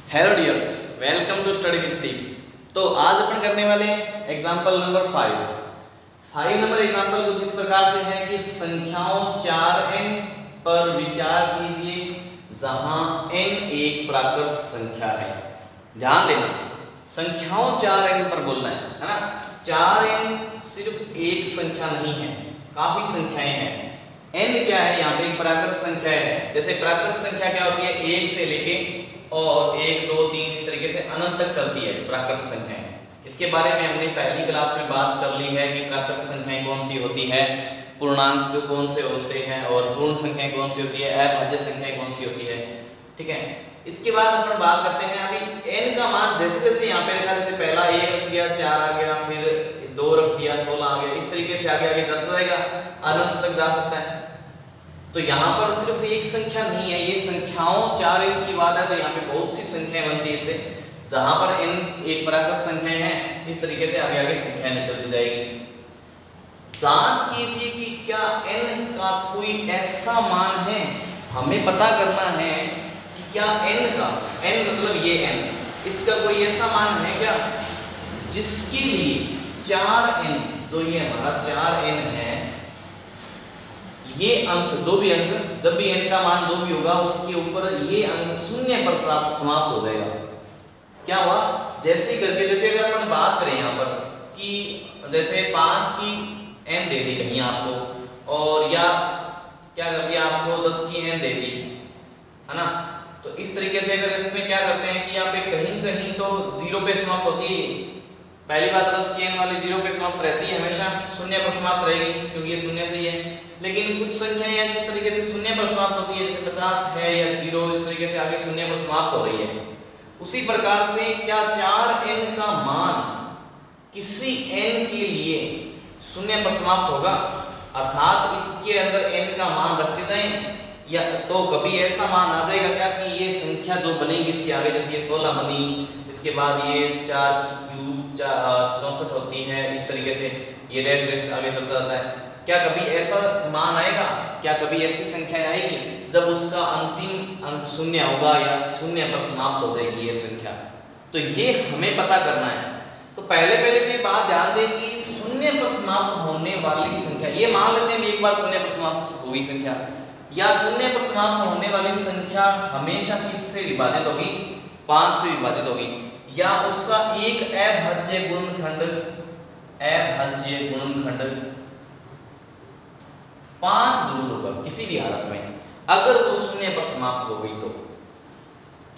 Hello dears, welcome to study with C. तो आज अपन करने वाले हैं एग्जांपल नंबर 5 नंबर एग्जांपल कुछ इस प्रकार से है कि संख्याओं 4n पर विचार कीजिए जहां n एक प्राकृत संख्या है। ध्यान देना, संख्याओं 4n पर बोलना है ना। 4n सिर्फ एक संख्या नहीं है, काफी संख्याएं हैं। n क्या है? यहाँ पे एक प्राकृत संख्या है। जैसे प्राकृत संख्या क्या होती है? 1 से लेके और 1 2 3 इस तरीके से अनंत तक चलती है प्राकृत संख्याएं। इसके बारे में हमने पहली क्लास में बात कर ली है कि प्राकृत संख्याएं कौन सी होती है, पूर्णांक कौन से होते हैं और पूर्ण संख्याएं कौन सी होती है, अभाज्य संख्याएं कौन सी होती है। ठीक है, इसके बाद अपन बात करते हैं अभी n का मान जैसे जैसे यहाँ पे रखा, जैसे पहला 1 रख दिया, 4 आ गया, फिर 2 रख दिया, 16 आ गया, इस तरीके से आगे आगे चलता जाएगा, अनंत तक जा सकता है। तो यहाँ पर सिर्फ एक संख्या नहीं है, ये संख्याओं 4n की बात है, तो यहाँ पे बहुत सी संख्याएं बनती है इससे। जहां पर n एक प्राकृत संख्याएं हैं, इस तरीके से आगे आगे संख्याएं निकलती जाएगी। जांच कीजिए कि क्या n का कोई ऐसा मान है, हमें पता करना है कि क्या n का, n मतलब ये n, इसका कोई ऐसा मान है क्या जिसके लिए 4n, जो ये हमारा 4n है, ये अंक, जो भी अंक, जब भी n का मान जो भी होगा उसके ऊपर ये अंक शून्य पर प्राप्त समाप्त हो जाएगा। क्या हुआ? जैसे ही करके, जैसे अगर अपन बात करें यहाँ पर कि जैसे 5 की n दे दी कहीं आपको, और या क्या कर दिया आपको 10 की n दे दी, है ना। तो इस तरीके से अगर इसमें क्या करते हैं कि यहाँ पे कहीं कहीं तो 0 पे समाप्त होती है। पहली बात 10 की n वाली 0 पे समाप्त रहती है, हमेशा शून्य पर समाप्त रहेगी क्योंकि ये शून्य से ही है। लेकिन कुछ संख्याएं हैं जिस तरीके से शून्य पर समाप्त होती है, जैसे 50 है या 0, इस तरीके से आगे शून्य पर समाप्त हो रही है। उसी प्रकार से क्या 4n का मान किसी n के लिए शून्य पर समाप्त होगा, अर्थात इसके अंदर n का मान रखते जाएं, या तो कभी ऐसा मान आ जाएगा क्या कि ये संख्या जो बनेगी इसके आगे, जैसे ये 16 बनी, इसके बाद ये 4 की क्यूब 64 होती है, इस तरीके से ये डैश डैश आगे चलता जाता है। क्या कभी ऐसा मान आएगा? क्या कभी ऐसी संख्या आएगी जब उसका अंतिम अंक शून्य होगा या शून्य पर समाप्त हो जाएगी ये संख्या? तो ये हमें पता करना है। तो पहले पहले तो ये बात ध्यान दें कि शून्य पर समाप्त होने वाली संख्या, ये मान लेते हैं एक बार शून्य पर समाप्त हुई संख्या, या शून्य पर समाप्त होने वाली संख्या हमेशा किससे विभाजित होगी? 5 से विभाजित होगी, या उसका एक अभाज्य गुणनखंड 5 जरूर होगा किसी भी हालत में, अगर वो शून्य पर समाप्त हो गई तो।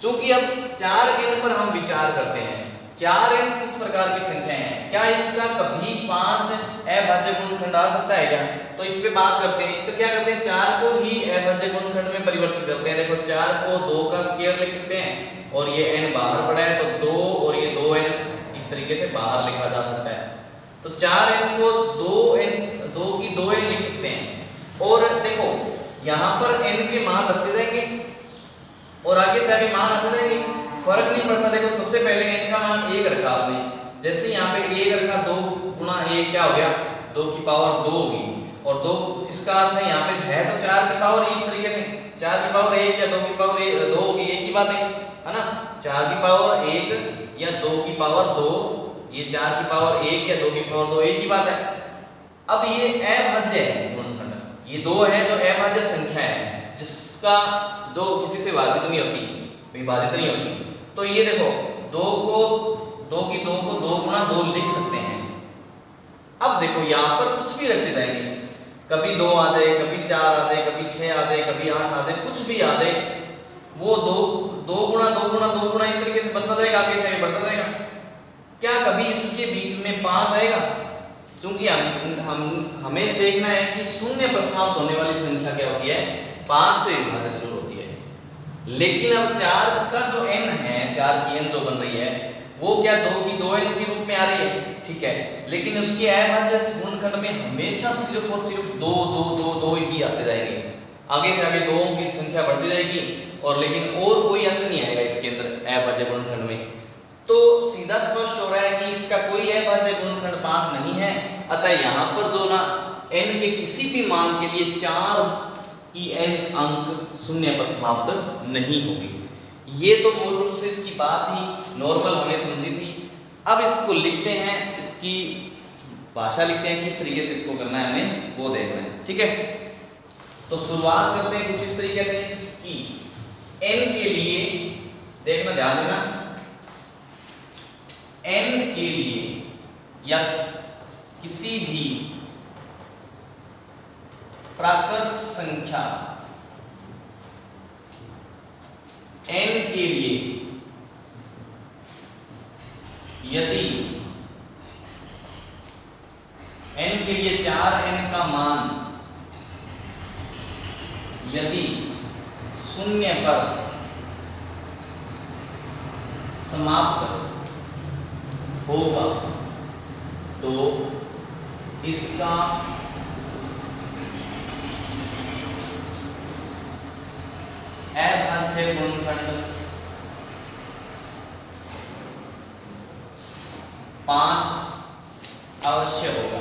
चूंकि अब 4n पर हम विचार करते हैं, 4n किस प्रकार की संख्या है, क्या इसका कभी 5 अभाज्य गुणनखंड आ सकता है क्या? तो इस पे बात करते हैं। इसका क्या करते हैं, 4 को ही अभाज्य गुणनखंड में परिवर्तित करते हैं। देखो 4 को 2 का स्क्वायर लिख सकते हैं, और ये n बाहर पड़ा है तो 2 और ये 2n इस तरीके से बाहर लिखा जा सकता है। तो 4n को 2 की 2n लिख सकते हैं। और देखो यहाँ पर n के मान रखते जाएंगे और आगे से आगे मान आते जाएंगे, फर्क नहीं पड़ता। देखो सबसे पहले n का मान 1 रखा आपने, जैसे यहाँ पे 1 रखा, 2 गुणा 1 क्या हो गया? 2 की पावर 2 होगी, और 2 इसका अर्थ है यहाँ पे है तो 4 की पावर इस तरीके से 4 की पावर 1 या 2 की पावर 2 होगी, एक ही बात है ना। 4 की पावर 1 या 2 की पावर 2, ये 4 की पावर 1 या 2 की पावर 2 एक ही बात है। अब ये अभाज्य है गुणनखंड, ये 2 है जो अभाज्य संख्या है, जिसका जो किसी से विभाजित नहीं होती। तो ये देखो 2 की 2 को 2 गुणा 2 लिख सकते हैं। अब देखो यहाँ पर कुछ भी रखे जाएंगे, कभी 2 आ जाए, कभी 4 आ जाए, कभी 6 आ जाए, कभी 8 आ जाए, कुछ भी आ जाए, वो 2 गुणा 2 गुणा 2 गुणा इस तरीके से बनता जाएगा, आगे से बढ़ता जाएगा। क्या कभी इसके बीच में 5 आएगा? क्योंकि हमें देखना है कि शून्य पर समाप्त होने वाली संख्या क्या होती है, 5 से विभाजित जरूर होती है। लेकिन अब 4 का जो n है, 4 की n जो बन रही है, वो क्या 2 की 2n के रूप में आ रही है, ठीक है। लेकिन उसके अभाज्य गुणनखंड में हमेशा सिर्फ और सिर्फ 2 2 2 2 ही आते जाएंगे, आगे से आगे 2 की संख्या बढ़ती जाएगी, और लेकिन और कोई अंक नहीं आएगा इसके अंदर अभाज्य गुणनखंड में। तो सीधा स्पष्ट हो रहा है कि इसका कोई अभाज्य गुणनखंड 5 नहीं है। अतः यहाँ पर जो ना n के किसी भी मान के लिए 4 की n अंक शून्य पर समाप्त नहीं होगी। ये तो मूल रूप से इसकी बात ही नॉर्मल हमने समझी थी। अब इसको लिखते हैं, इसकी भाषा लिखते हैं, किस तरीके से इसको करना है हमें वो देखना है। ठीक है, तो शुरुआत करते हैं कुछ इस तरीके से कि n के लिए देखना, ध्यान देना, n के लिए या किसी भी प्राकृत संख्या n के लिए यदि n के लिए 4n का मान यदि 0 पर समाप्त होगा तो इसका अभाज्य गुणनखंड 5 अवश्य होगा।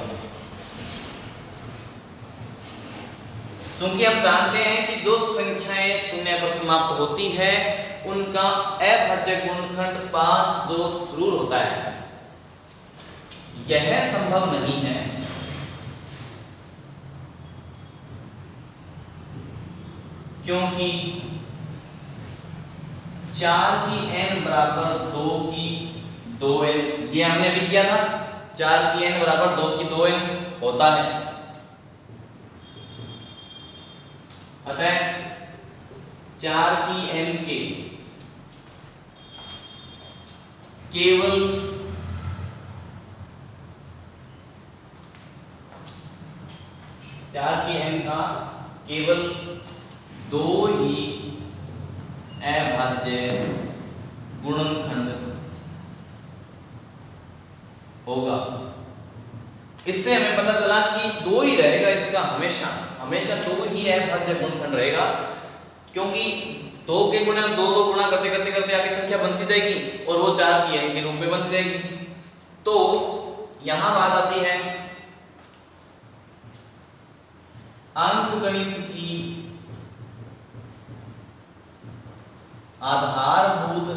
क्योंकि हम जानते हैं कि जो संख्याएं 0 पर समाप्त होती है उनका अभाज्य गुणनखंड 5 जो जरूर होता है। यह संभव नहीं है क्योंकि 4 की n बराबर 2 की 2n, ये हमने लिख दिया था, 4 की n बराबर 2 की 2n होता है। अतः 4 की n के केवल 4 की n का केवल 2 ही अभाज्य गुणनखंड होगा। इससे हमें पता चला कि 2 ही रहेगा, इसका हमेशा हमेशा 2 ही अभाज्य गुणनखंड रहेगा, क्योंकि 2 के गुणा 2 2 गुणा करते करते करते आगे संख्या बनती जाएगी और वो 4 की n के रूप में बनती जाएगी। तो यहां बात आती है अंकगणित की आधारभूत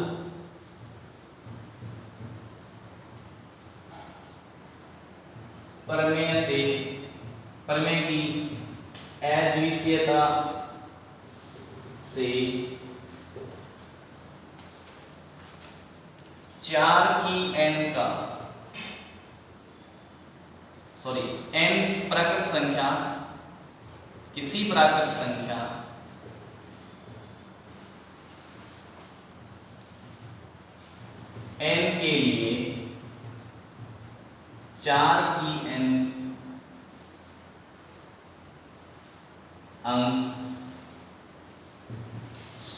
प्रमेय से, प्रमेय की अद्वितीयता से 4 की n का n प्राकृत संख्या, किसी प्राकृत संख्या n के लिए 4 की n अंक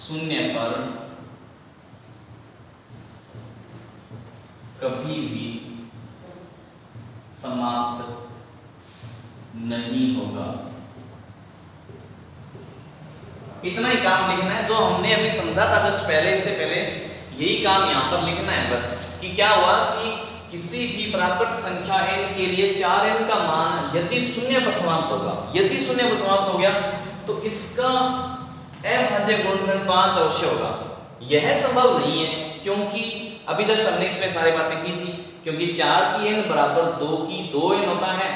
0 पर कभी भी समाप्त नहीं होगा। इतना ही काम लिखना है जो हमने अभी समझा था जस्ट पहले, इससे पहले यही काम यहां पर लिखना है बस। कि क्या हुआ कि किसी भी प्राकृत संख्या n के लिए 4n का मान यदि 0 पर समाप्त होगा, यदि 0 पर समाप्त हो गया तो इसका अभाज्य गुणनखंड 5 अवश्य होगा। यह संभव नहीं है क्योंकि अभी जस्ट हमने इसमें सारी बातें की थी, क्योंकि 4 की n बराबर 2 की 2n होता है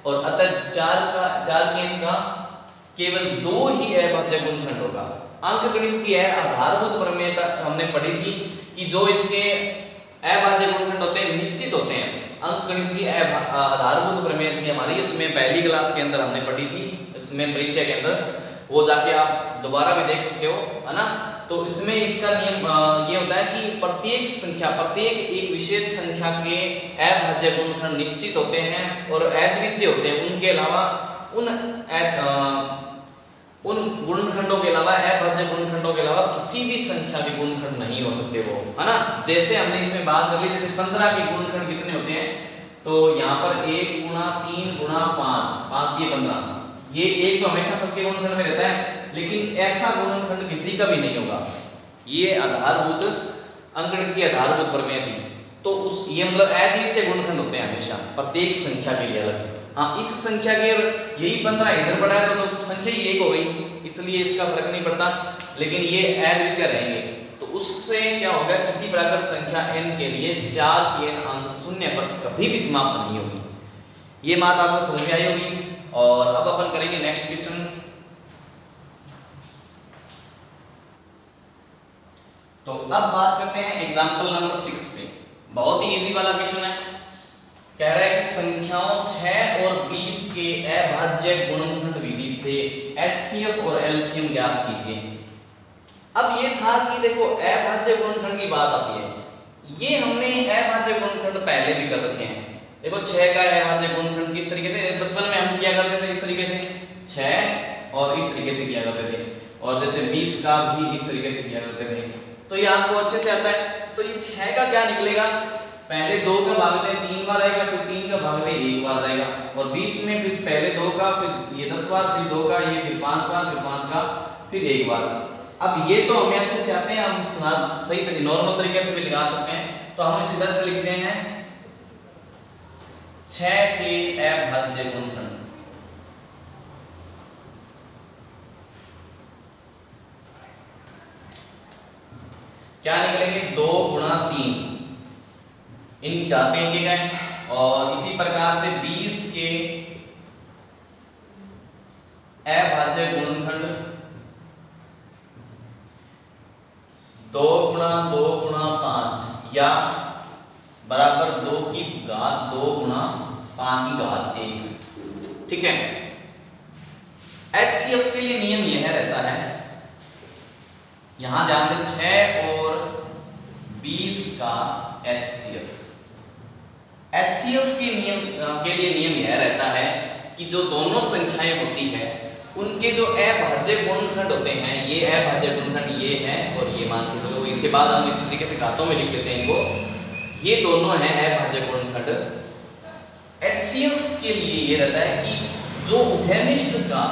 और अतः 4 की n का केवल 2 ही अभाज्य गुणनखंड होगा। अंकगणित की आधारभूत प्रमेयता हमने पढ़ी थी कि जो इसके अभाज्य गुणनखंड होते हैं निश्चित होते हैं। अंकगणित की आधारभूत प्रमेय थी हमारी, इसमें पहली क्लास के अंदर हमने पढ़ी थी, इसमें परीक्षा के अंदर, वो जाके आप दोबारा भी देख सकते हो, है ना। तो इसमें इसका नियम ये होता है कि प्रत्येक संख्या, प्रत्येक एक विशेष संख्या के अभाज्य गुणनखंड निश्चित होते हैं और अद्वितीय होते हैं। उनके अलावा उन गुणनखंडों के अलावा, अभाज्य गुणनखंडों के अलावा किसी भी संख्या के गुणनखंड नहीं हो सकते वो, है ना। जैसे हमने इसमें बात कर ली, जैसे 15 के गुणनखंड कितने होते हैं, तो यहाँ पर 1 गुणा 3 गुणा 5, 5 दिए 15, ये एक तो हमेशा सबके गुणनखंड में रहता है, लेकिन ऐसा गुणनखंड किसी का भी नहीं होगा। ये आधारभूत अंकगणित की आधारभूत प्रमेय थी। तो उस ये मतलब अद्वितीय गुणनखंड होते हैं हमेशा प्रत्येक संख्या के लिए अलग। हाँ, इस संख्या के यही 15 इधर बढ़ा है तो संख्या ही एक हो गई, इसलिए इसका फर्क नहीं पड़ता, लेकिन ये अद्वितीय रहेंगे। तो उससे क्या होगा, किसी प्रकार संख्या n के लिए 4 की n अंक शून्य पर कभी भी समाप्त नहीं होगी। ये बात आपको समझ में आई होगी। और अब अपन करेंगे नेक्स्ट क्वेश्चन। तो अब बात करते हैं एग्जांपल नंबर 6 पे। बहुत ही इजी वाला क्वेश्चन है। कह रहा है कि संख्याओं 6 और 20 के अभाज्य गुणनखंड विधि से HCF और LCM ज्ञात कीजिए। अब ये था कि देखो अभाज्य गुणनखंड की बात आती है, ये हमने अभाज्य गुणनखंड पहले भी कर रखे हैं। देखो 6 का अभाज्य गुणनखंड किस तरीके से बचपन में हम किया करते थे, इस तरीके से 6 और इस तरीके से किया करते थे, और जैसे 20 का भी इस तरीके से किया करते थे। तो ये आपको अच्छे से आता है। तो ये 6 का क्या निकलेगा, पहले 2 का भाग में 3 बार आएगा, फिर 3 का भाग में 1 बार जाएगा, और 20 में फिर पहले 2 का, फिर ये 10 बार, फिर 2 का, ये फिर 5 बार, फिर 5 का, फिर 1 बार। अब ये तो हमें अच्छे से आते हैं, हम सही तरीके नॉर्मल तरीके से भी लिखा सकते हैं। तो हम सीधा से लिखते हैं 6 के अभाज्य गुणनखंड। क्या निकलेंगे, 2 गुणा 3, इन घाते इनके गए। और इसी प्रकार से 20 के अभाज्य गुणनखंड 2 गुणा 2 गुणा 5 या बराबर 2 की घात 2 गुणा 5 की घात 1। ठीक है। HCF के लिए नियम यह रहता है, यहां ध्यान दें 6 और 20 का HCF के लिए नियम यह रहता है कि जो दोनों संख्याएं होती है उनके जो अभाज्य गुणनखंड होते हैं, ये अभाज्य गुणनखंड ये है और ये मान के चलो, इसके बाद हम इस तरीके से घातों में लिख लेते हैं इनको, ये दोनों हैं अभाज्य गुणनखंड। HCF के लिए ये रहता है कि जो उभयनिष्ठ का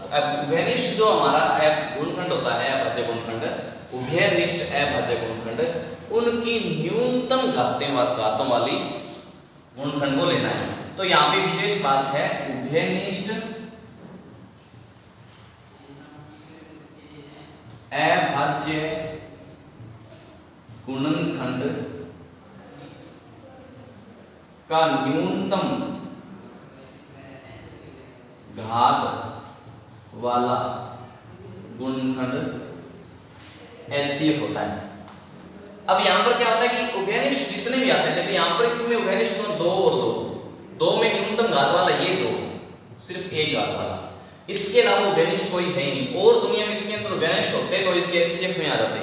उभयनिष्ठ जो हमारा गुणनखंड होता है अभाज्य गुणनखंड, उभयनिष्ठ अभाज्य गुणनखंड, उनकी न्यूनतम घातों वाली गुणनखंड को लेना है। तो यहाँ पे विशेष बात है, उभयनिष्ठ अभाज्य गुणनखंड का न्यूनतम घात वाला गुणनखंड HCF होता है। अब यहां पर क्या होता है कि उभयनिष्ठ जितने भी आते हैं, देखिए यहां पर इसमें उभयनिष्ठ 2 और 2 में न्यूनतम घात वाला ये 2, सिर्फ एक घात वाला, इसके अलावा उभयनिष्ठ कोई है नहीं। और दुनिया में इसके अंदर उभयनिष्ठ होते तो इसके HCF में आ जाते,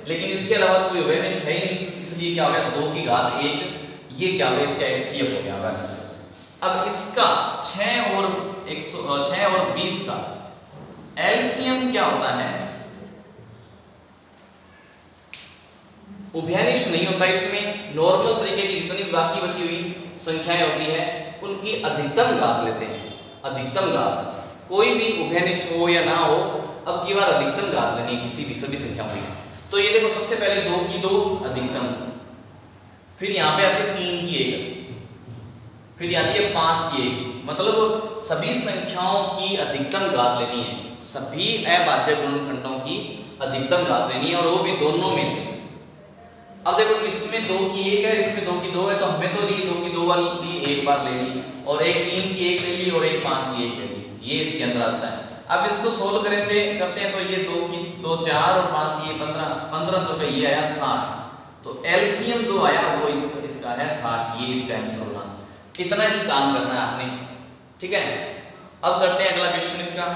लेकिन इसके अलावा कोई उभयनिष्ठ है ही नहीं, इसलिए क्या हो गया 2 की घात 1, ये क्या हो गया इसका HCF हो गया बस। अब इसका 6 और 20 का LCM क्या होता है, उभयनिष्ठ नहीं होता, इसमें नॉर्मल तरीके की जितनी बाकी बची हुई संख्याएं होती है उनकी अधिकतम घात लेते हैं। अधिकतम घात, कोई भी उभयनिष्ठ हो या ना हो, अब की बार अधिकतम घात लेनी है किसी भी सभी संख्याओं की। तो ये देखो सबसे पहले 2 की 2 अधिकतम, फिर यहाँ पे आती है 3 की 1, फिर आती है 5 की 1, मतलब सभी संख्याओं की अधिकतम घात लेनी है, सभी अभाज्य गुणनखंडों की अधिकतम घात लेनी है, और वो भी दोनों में से। अब देखो इसमें 2 की 1 है, इसमें 2 की 2 है, तो हमें तो ये 2 की 2 वाली एक बार ले ली, और एक 3 की 1 ले ली, और एक 5 की 1 ले ली, ये इसके अंदर आता है। अब इसको सोल्व करते हैं तो ये 2 की 2 4 और 5 की 15, 15 जो ये आया 60, तो LCM जो आया वो इसका है 60, ये इसका आंसर होगा। इतना ही काम करना है आपने। ठीक है। अब करते हैं अगला क्वेश्चन इसका।